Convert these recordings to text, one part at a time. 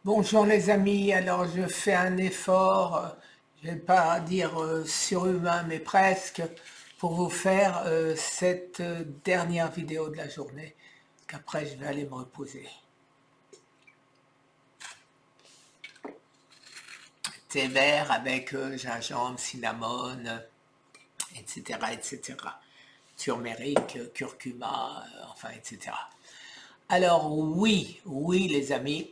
Bonjour les amis, alors je fais un effort, je ne vais pas dire surhumain, mais presque, pour vous faire cette dernière vidéo de la journée, qu'après je vais aller me reposer. Thé vert avec gingembre, cinnamon, etc., etc. Turméric, curcuma, enfin, etc. Alors oui les amis,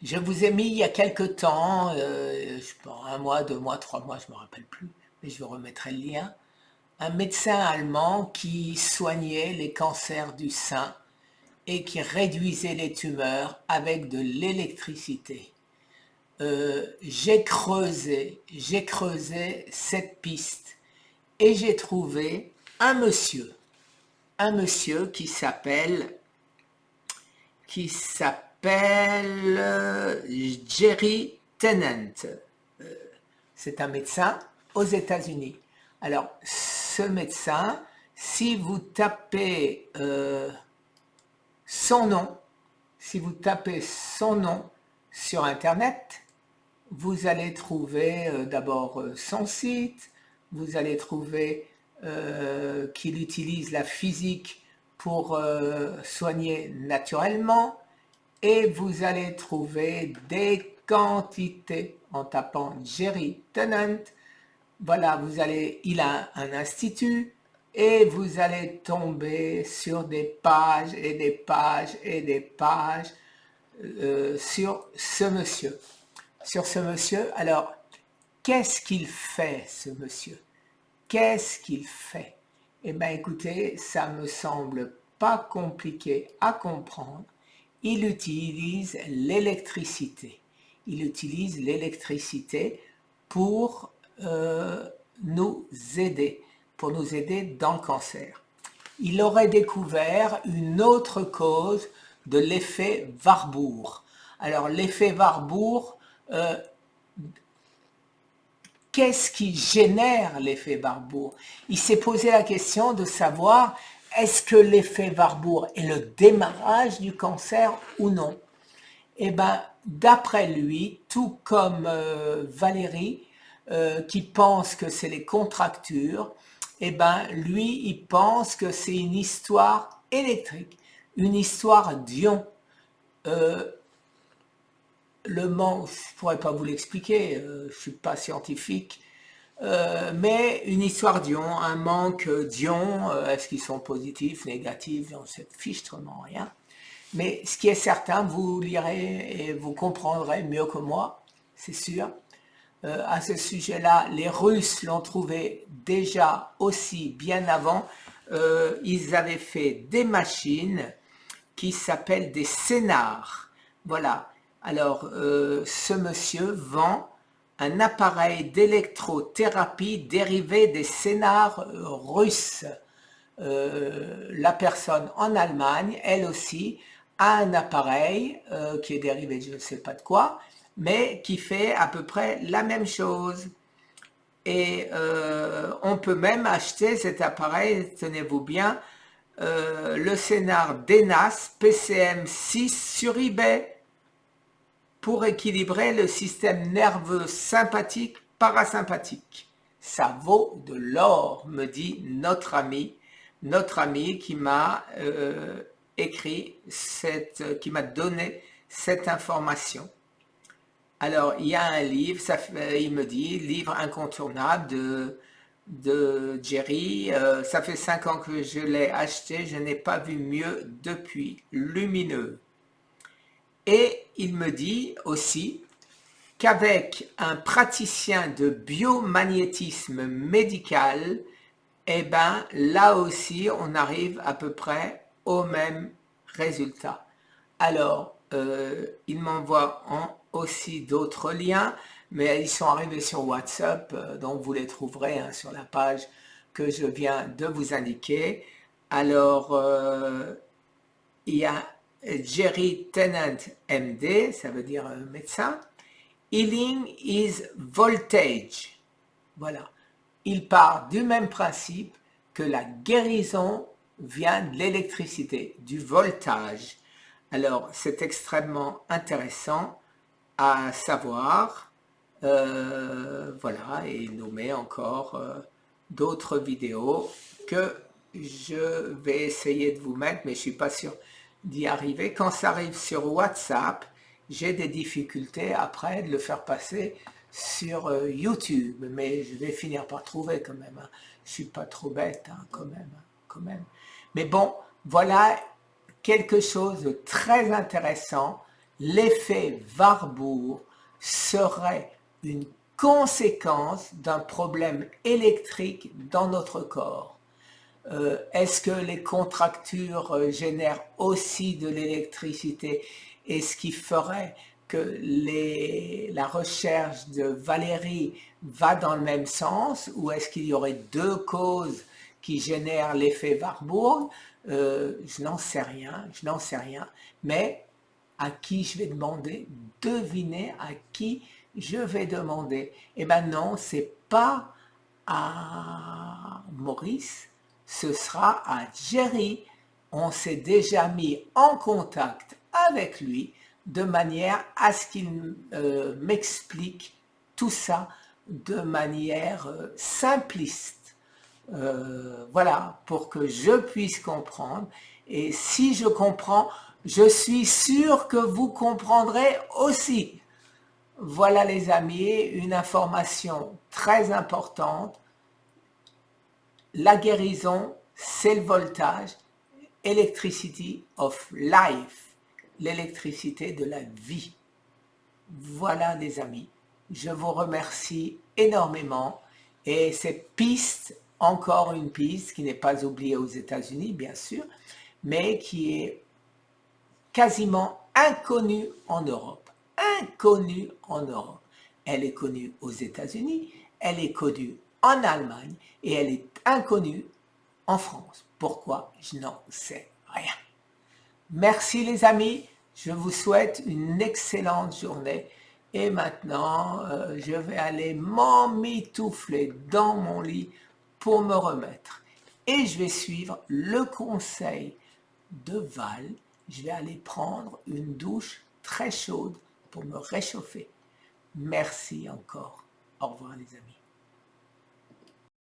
je vous ai mis il y a quelque temps, je sais pas, un mois, 2 mois, 3 mois, je ne me rappelle plus, mais je vous remettrai le lien, un médecin allemand qui soignait les cancers du sein et qui réduisait les tumeurs avec de l'électricité. J'ai creusé cette piste et j'ai trouvé un monsieur qui s'appelle Jerry Tennant. C'est un médecin aux États-Unis. Alors, ce médecin, si vous tapez son nom, si vous tapez son nom sur Internet, vous allez trouver d'abord son site, vous allez trouver qu'il utilise la physique pour soigner naturellement, et vous allez trouver des quantités en tapant Jerry Tennant. Voilà, il a un institut et vous allez tomber sur des pages et des pages et des pages sur ce monsieur. Alors, qu'est-ce qu'il fait, ce monsieur? Qu'est-ce qu'il fait? Eh bien, écoutez, ça me semble pas compliqué à comprendre. Il utilise l'électricité. Il utilise l'électricité pour nous aider, dans le cancer. Il aurait découvert une autre cause de l'effet Warburg. Alors, l'effet Warburg, qu'est-ce qui génère l'effet Warburg? Il s'est posé la question de savoir est-ce que l'effet Warburg est le démarrage du cancer ou non? Eh bien, d'après lui, tout comme Valérie, qui pense que c'est les contractures, eh bien, lui, il pense que c'est une histoire électrique, une histoire d'ion. Le manque, je ne pourrais pas vous l'expliquer, je ne suis pas scientifique, mais une histoire d'ion, un manque d'ions, est-ce qu'ils sont positifs, négatifs, on ne sait fichtrement rien. Mais ce qui est certain, vous lirez et vous comprendrez mieux que moi, c'est sûr. À ce sujet-là, les Russes l'ont trouvé déjà aussi bien avant. Ils avaient fait des machines qui s'appellent des scénars. Voilà. Alors, ce monsieur vend un appareil d'électrothérapie dérivé des scénars russes. La personne en Allemagne, elle aussi, a un appareil qui est dérivé de je ne sais pas de quoi, mais qui fait à peu près la même chose. Et on peut même acheter cet appareil, tenez-vous bien, le scénar DENAS PCM6 sur eBay pour équilibrer le système nerveux sympathique parasympathique. Ça vaut de l'or, me dit notre ami qui m'a qui m'a donné cette information. Alors, il y a un livre, il me dit, livre incontournable de Jerry. Ça fait 5 ans que je l'ai acheté, je n'ai pas vu mieux depuis. Lumineux. Et il me dit aussi qu'avec un praticien de biomagnétisme médical, eh ben, là aussi, on arrive à peu près au même résultat. Alors, il m'envoie aussi d'autres liens, mais ils sont arrivés sur WhatsApp, donc vous les trouverez sur la page que je viens de vous indiquer. Alors, il y a Jerry Tennant, MD, ça veut dire médecin. Healing is voltage. Voilà. Il part du même principe que la guérison vient de l'électricité, du voltage. Alors, c'est extrêmement intéressant à savoir. Voilà, et il nous met encore d'autres vidéos que je vais essayer de vous mettre, mais je ne suis pas sûr d'y arriver. Quand ça arrive sur WhatsApp, j'ai des difficultés après de le faire passer sur YouTube, mais je vais finir par trouver quand même, hein. Je ne suis pas trop bête, hein, quand même, hein, quand même. Mais bon, voilà quelque chose de très intéressant. L'effet Warburg serait une conséquence d'un problème électrique dans notre corps. Est-ce que les contractures génèrent aussi de l'électricité, et ce qui ferait que la recherche de Valérie va dans le même sens, ou est-ce qu'il y aurait deux causes qui génèrent l'effet Warburg? Je n'en sais rien, je n'en sais rien, mais à qui je vais demander? Devinez à qui je vais demander. Eh bien non, c'est pas à Maurice, ce sera à Jerry. On s'est déjà mis en contact avec lui de manière à ce qu'il m'explique tout ça de manière simpliste. Voilà, pour que je puisse comprendre. Et si je comprends, je suis sûr que vous comprendrez aussi. Voilà les amis, une information très importante. La guérison, c'est le voltage, electricity of life, l'électricité de la vie. Voilà les amis, je vous remercie énormément, et cette piste, encore une piste qui n'est pas oubliée aux États-Unis bien sûr, mais qui est quasiment inconnue en Europe. Inconnue en Europe. Elle est connue aux États-Unis, elle est connue en Allemagne et elle est inconnue en France. Pourquoi? Je n'en sais rien. Merci les amis, je vous souhaite une excellente journée. Et maintenant, je vais aller m'emmitoufler dans mon lit pour me remettre. Et je vais suivre le conseil de Val. Je vais aller prendre une douche très chaude pour me réchauffer. Merci encore. Au revoir les amis.